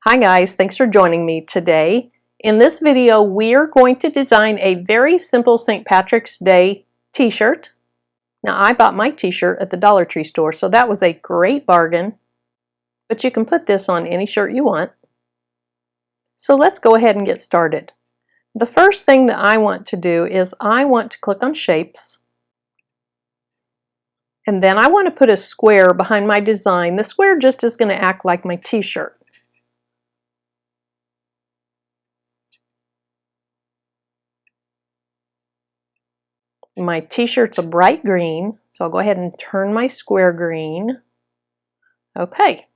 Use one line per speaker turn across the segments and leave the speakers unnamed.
Hi guys, thanks for joining me today. In this video, we are going to design a very simple St. Patrick's Day t-shirt. Now I bought my t-shirt at the Dollar Tree store, so that was a great bargain. But you can put this on any shirt you want. So let's go ahead and get started. The first thing that I want to do is I want to click on Shapes. And then I want to put a square behind my design. The square just is going to act like my t-shirt. My t-shirt's a bright green, so I'll go ahead and turn my square green. Okay.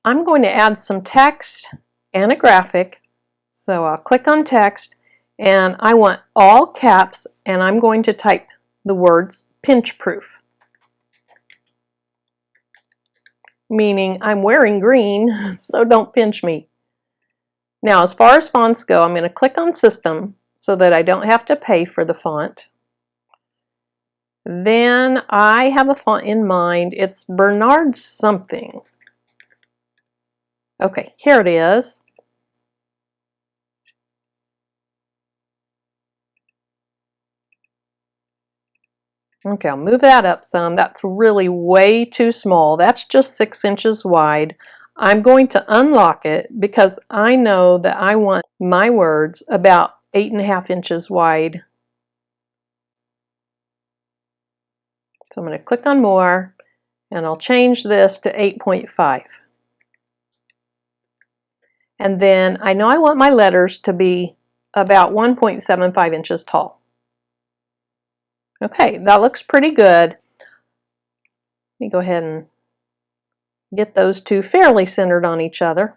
I'm going to add some text and a graphic. So I'll click on text and I want all caps, and I'm going to type the words pinch proof. Meaning I'm wearing green, so don't pinch me. Now as far as fonts go, I'm going to click on System so that I don't have to pay for the font. Then I have a font in mind. It's Bernard something. Okay, here it is. Okay, I'll move that up some. That's really way too small. That's just 6 inches wide. I'm going to unlock it because I know that I want my words about 8.5 inches wide. So I'm going to click on More, and I'll change this to 8.5. And then I know I want my letters to be about 1.75 inches tall. Okay, that looks pretty good. Let me go ahead and get those two fairly centered on each other.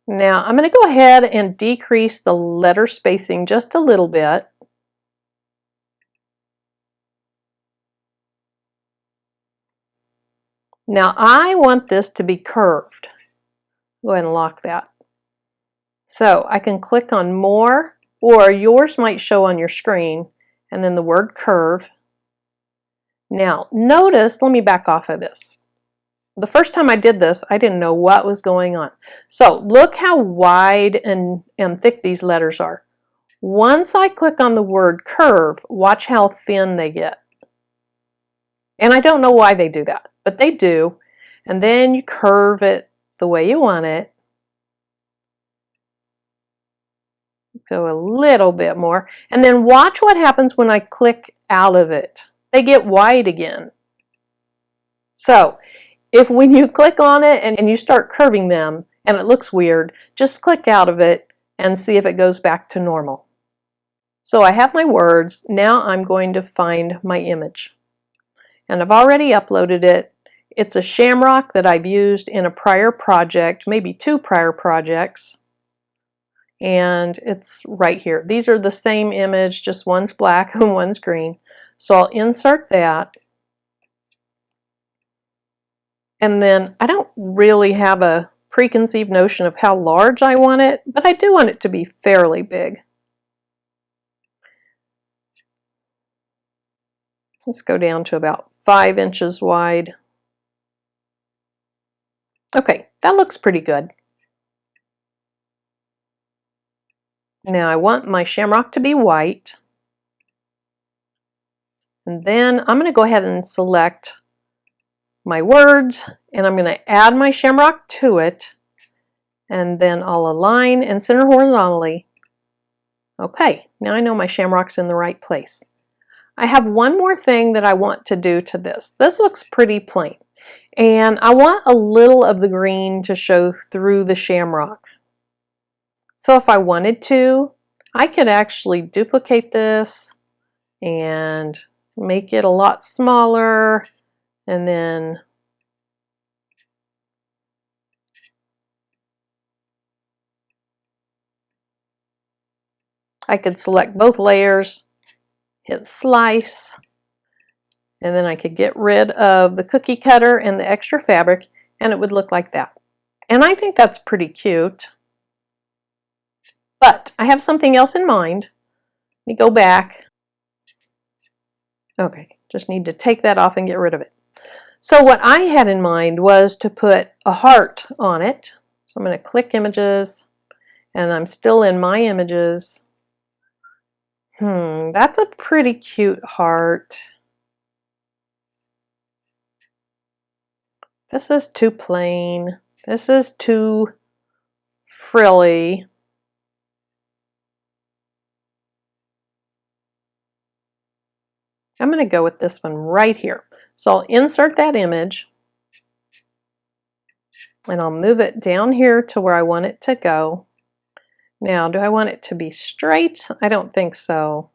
Now I'm going to go ahead and decrease the letter spacing just a little bit. Now I want this to be curved. Go ahead and lock that. So I can click on More, or yours might show on your screen, and then the word curve. Now notice, let me back off of this. The first time I did this, I didn't know what was going on. So look how wide and thick these letters are. Once I click on the word curve, watch how thin they get. And I don't know why they do that, but they do. And then you curve it the way you want it. So a little bit more. And then watch what happens when I click out of it. They get wide again. So if when you click on it and you start curving them and it looks weird, just click out of it and see if it goes back to normal. So I have my words. Now I'm going to find my image. And I've already uploaded it. It's a shamrock that I've used in a prior project, maybe 2 prior projects. And it's right here. These are the same image, just one's black and one's green. So I'll insert that. And then I don't really have a preconceived notion of how large I want it, but I do want it to be fairly big. Let's go down to about 5 inches wide. Okay, that looks pretty good. Now I want my shamrock to be white. And then I'm going to go ahead and select my words, and I'm going to add my shamrock to it, and then I'll align and center horizontally. Okay, now I know my shamrock's in the right place. I have one more thing that I want to do to this. This looks pretty plain, and I want a little of the green to show through the shamrock. So if I wanted to, I could actually duplicate this and make it a lot smaller, and then I could select both layers, hit slice, and then I could get rid of the cookie cutter and the extra fabric, and it would look like that. And I think that's pretty cute. But I have something else in mind. Let me go back. Okay, just need to take that off and get rid of it. So what I had in mind was to put a heart on it. So I'm going to click images, and I'm still in my images. That's a pretty cute heart. This is too plain. This is too frilly. I'm going to go with this one right here. So I'll insert that image, and I'll move it down here to where I want it to go. Now, do I want it to be straight? I don't think so.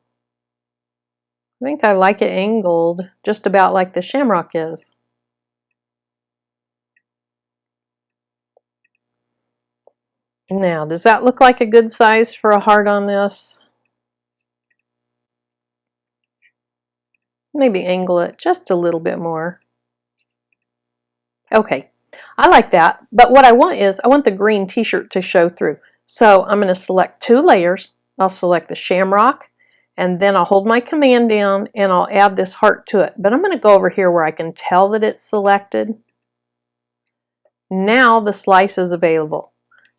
I think I like it angled, just about like the shamrock is. Now, does that look like a good size for a heart on this? Maybe angle it just a little bit more. Okay, I like that, but what I want is, I want the green t-shirt to show through. So I'm going to select 2 layers. I'll select the shamrock, and then I'll hold my command down and I'll add this heart to it. But I'm going to go over here where I can tell that it's selected. Now the slice is available.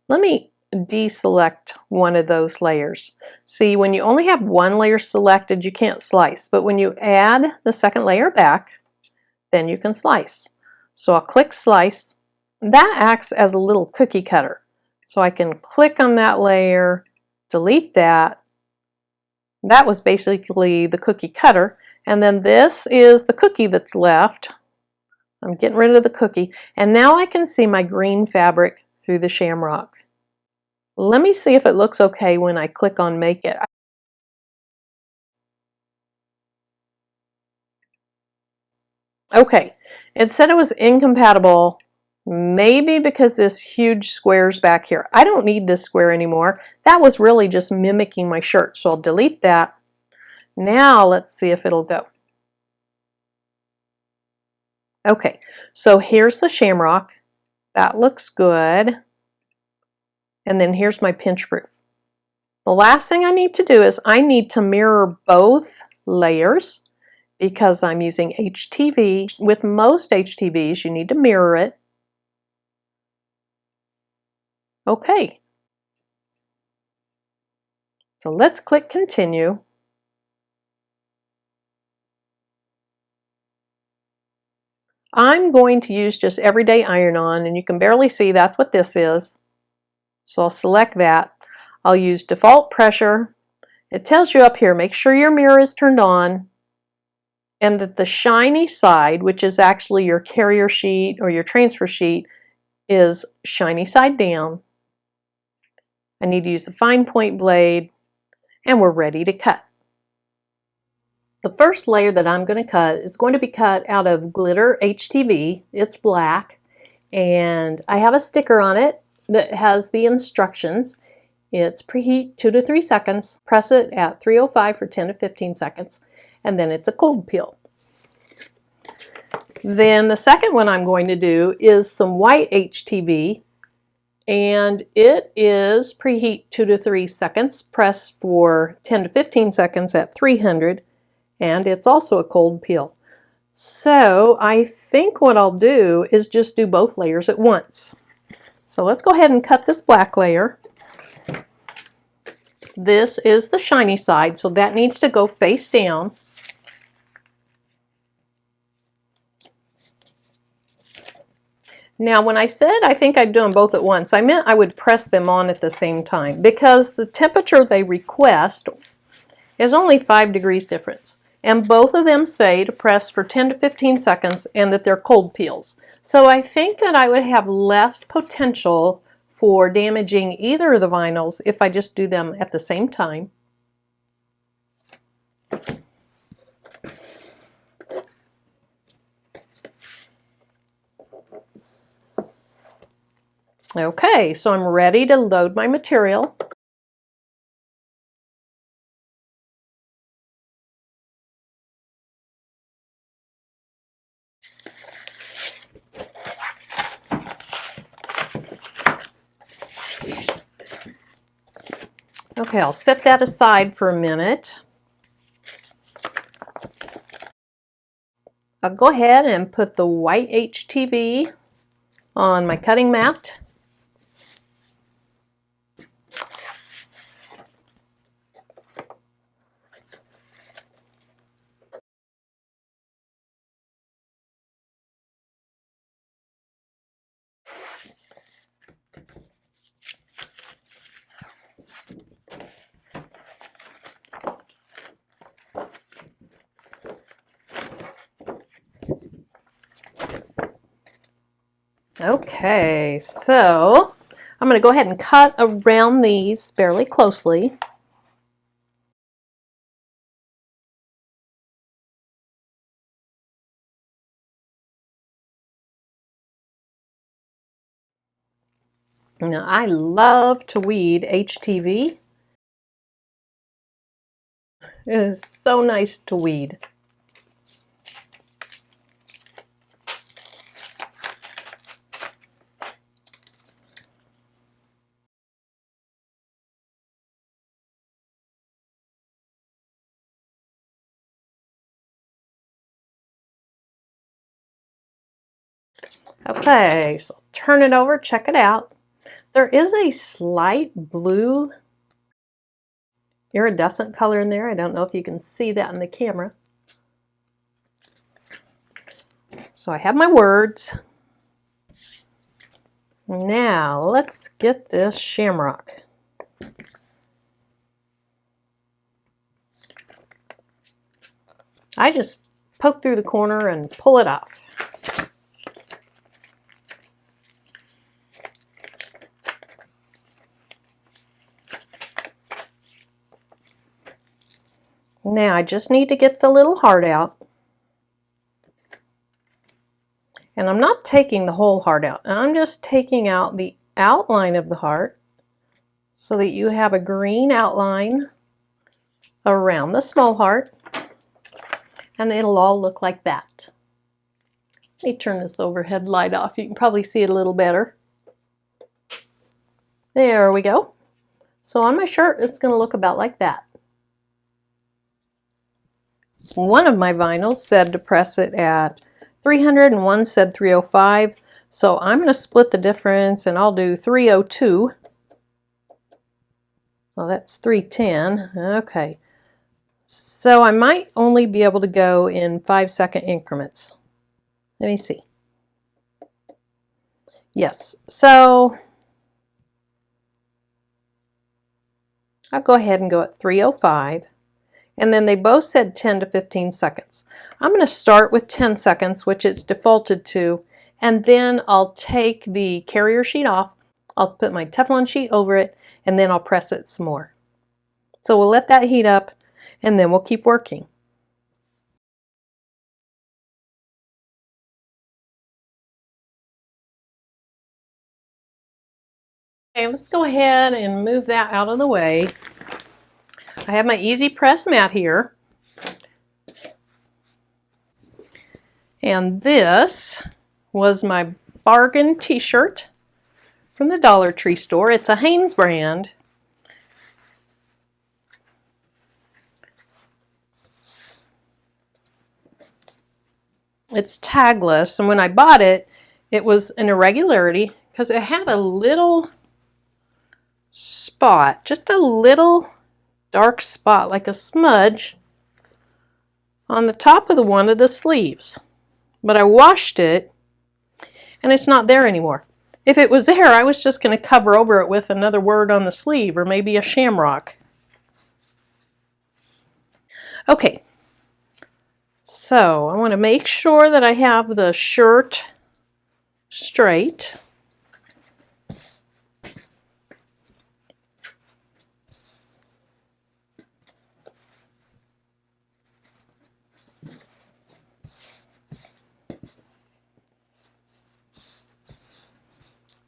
Let me deselect one of those layers. See, when you only have one layer selected, you can't slice, but when you add the second layer back, then you can slice. So I'll click slice. That acts as a little cookie cutter. So I can click on that layer, delete that. That was basically the cookie cutter. And then this is the cookie that's left. I'm getting rid of the cookie. And now I can see my green fabric through the shamrock. Let me see if it looks okay when I click on Make It. Okay, it said it was incompatible, maybe because this huge square's back here. I don't need this square anymore. That was really just mimicking my shirt, so I'll delete that. Now let's see if it'll go. Okay, so here's the shamrock. That looks good. And then here's my pinch proof. The last thing I need to do is I need to mirror both layers because I'm using HTV. With most HTVs, you need to mirror it. Okay. So let's click continue. I'm going to use just everyday iron-on, and you can barely see that's what this is. So I'll select that. I'll use default pressure. It tells you up here, make sure your mirror is turned on and that the shiny side, which is actually your carrier sheet or your transfer sheet, is shiny side down. I need to use the fine point blade, and we're ready to cut. The first layer that I'm going to cut is going to be cut out of glitter HTV. It's black, and I have a sticker on it that has the instructions. It's preheat 2 to 3 seconds, press it at 305 for 10 to 15 seconds, and then it's a cold peel. Then the second one I'm going to do is some white HTV, and it is preheat 2 to 3 seconds, press for 10 to 15 seconds at 300, and it's also a cold peel. So I think what I'll do is just do both layers at once. So let's go ahead and cut this black layer. This is the shiny side, so that needs to go face down. Now when I said I think I'd do them both at once, I meant I would press them on at the same time because the temperature they request is only 5 degrees difference. And both of them say to press for 10 to 15 seconds and that they're cold peels. So I think that I would have less potential for damaging either of the vinyls if I just do them at the same time. Okay, so I'm ready to load my material. Okay, I'll set that aside for a minute. I'll go ahead and put the white HTV on my cutting mat. Okay, so I'm going to go ahead and cut around these fairly closely. Now, I love to weed HTV. It is so nice to weed. Okay, so turn it over, check it out. There is a slight blue iridescent color in there. I don't know if you can see that in the camera. So I have my words. Now let's get this shamrock. I just poke through the corner and pull it off. Now I just need to get the little heart out. And I'm not taking the whole heart out. I'm just taking out the outline of the heart so that you have a green outline around the small heart. And it'll all look like that. Let me turn this overhead light off. You can probably see it a little better. There we go. So on my shirt, it's going to look about like that. One of my vinyls said to press it at 300 and one said 305. So I'm going to split the difference and I'll do 302. Well, that's 310. Okay. So I might only be able to go in 5-second increments. Let me see. Yes, so I'll go ahead and go at 305. And then they both said 10 to 15 seconds. I'm going to start with 10 seconds, which it's defaulted to, and then I'll take the carrier sheet off. I'll put my Teflon sheet over it, and then I'll press it some more. So we'll let that heat up, and then we'll keep working. Okay, let's go ahead and move that out of the way. I have my easy press mat here. And this was my bargain t-shirt from the Dollar Tree store. It's a Hanes brand. It's tagless, and when I bought it, it was an irregularity because it had a little spot, just a little dark spot, like a smudge, on the top of one of the sleeves. But I washed it, and it's not there anymore. If it was there, I was just going to cover over it with another word on the sleeve, or maybe a shamrock. Okay. So I want to make sure that I have the shirt straight.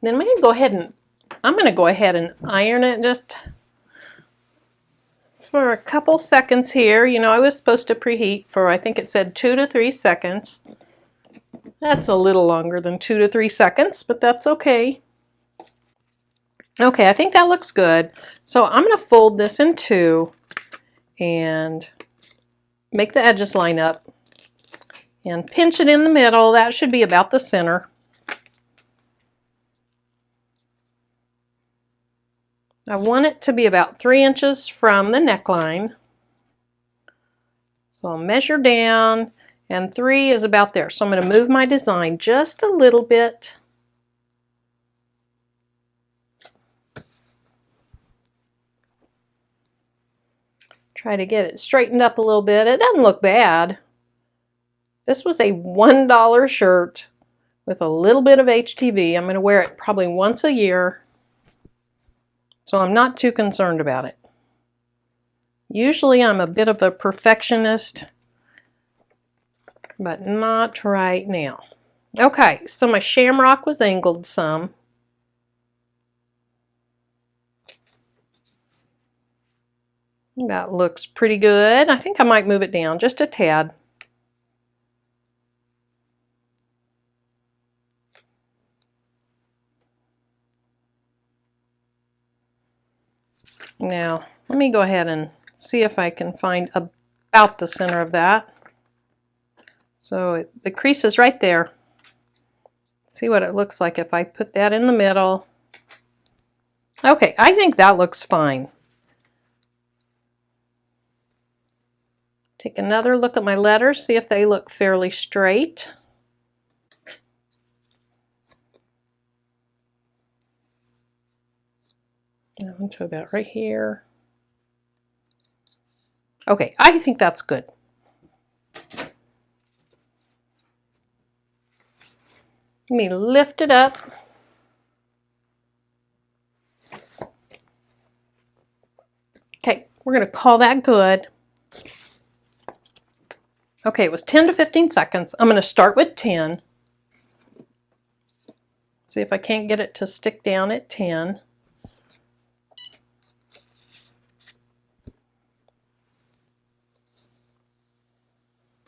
Then I'm going to go ahead and iron it just for a couple seconds here. You know, I was supposed to preheat for, I think it said 2 to 3 seconds. That's a little longer than 2 to 3 seconds, but that's okay. Okay, I think that looks good. So I'm going to fold this in two and make the edges line up. and pinch it in the middle. That should be about the center. I want it to be about 3 inches from the neckline. So I'll measure down, and 3 is about there. So I'm going to move my design just a little bit. Try to get it straightened up a little bit. It doesn't look bad. This was a $1 shirt with a little bit of HTV. I'm going to wear it probably once a year, so I'm not too concerned about it. Usually I'm a bit of a perfectionist, but not right now. Okay, so my shamrock was angled some. That looks pretty good. I think I might move it down just a tad. Now, let me go ahead and see if I can find about the center of that. So the crease is right there. See what it looks like if I put that in the middle. Okay, I think that looks fine. Take another look at my letters, see if they look fairly straight. Down to about right here. Okay, I think that's good. Let me lift it up. Okay, we're going to call that good. Okay, it was 10 to 15 seconds. I'm going to start with 10. See if I can't get it to stick down at 10.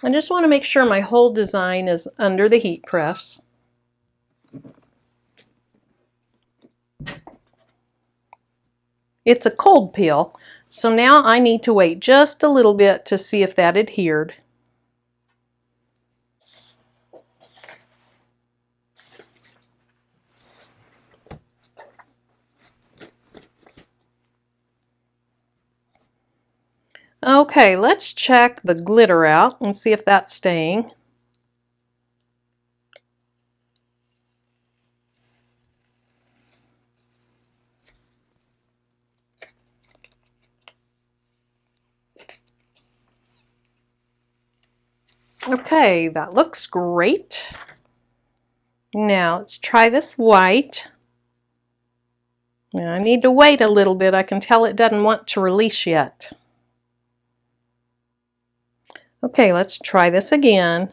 I just want to make sure my whole design is under the heat press. It's a cold peel, so now I need to wait just a little bit to see if that adhered. Okay, let's check the glitter out and see if that's staying. Okay, that looks great. Now let's try this white. Now I need to wait a little bit. I can tell it doesn't want to release yet. Okay, let's try this again.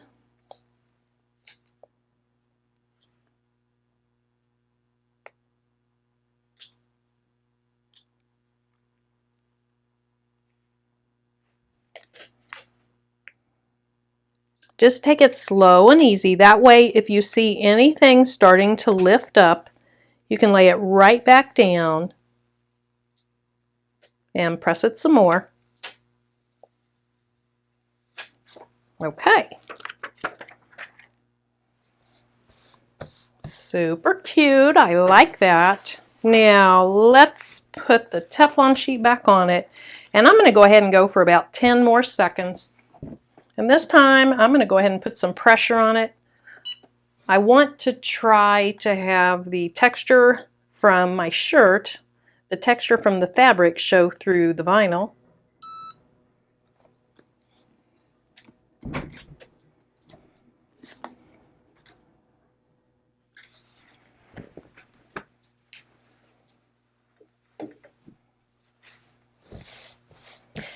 Just take it slow and easy. That way, if you see anything starting to lift up, you can lay it right back down and press it some more. Okay. Super cute. I like that. Now let's put the Teflon sheet back on it, and I'm going to go ahead and go for about 10 more seconds. And this time I'm going to go ahead and put some pressure on it. I want to try to have the texture from my shirt, the texture from the fabric, show through the vinyl.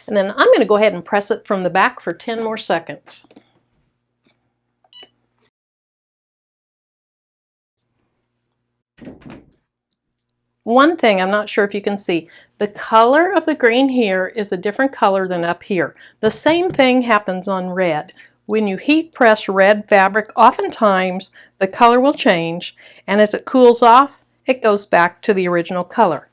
And then I'm going to go ahead and press it from the back for 10 more seconds. One thing I'm not sure if you can see, the color of the green here is a different color than up here. The same thing happens on red. When you heat press red fabric, oftentimes the color will change, and as it cools off, it goes back to the original color.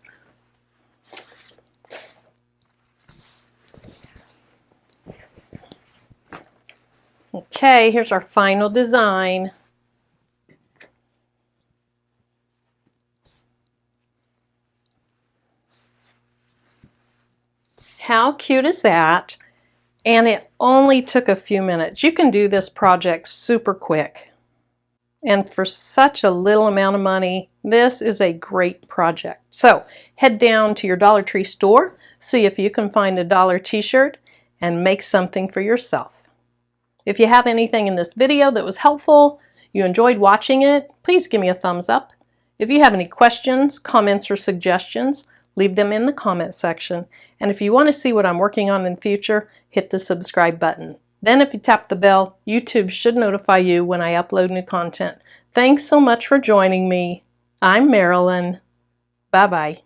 Okay, here's our final design. How cute is that? And it only took a few minutes. You can do this project super quick. And for such a little amount of money, this is a great project. So head down to your Dollar Tree store, see if you can find a dollar t-shirt, and make something for yourself. If you have anything in this video that was helpful, you enjoyed watching it, please give me a thumbs up. If you have any questions, comments, or suggestions, leave them in the comment section. And if you want to see what I'm working on in the future, hit the subscribe button. Then if you tap the bell, YouTube should notify you when I upload new content. Thanks so much for joining me. I'm Marilyn. Bye-bye.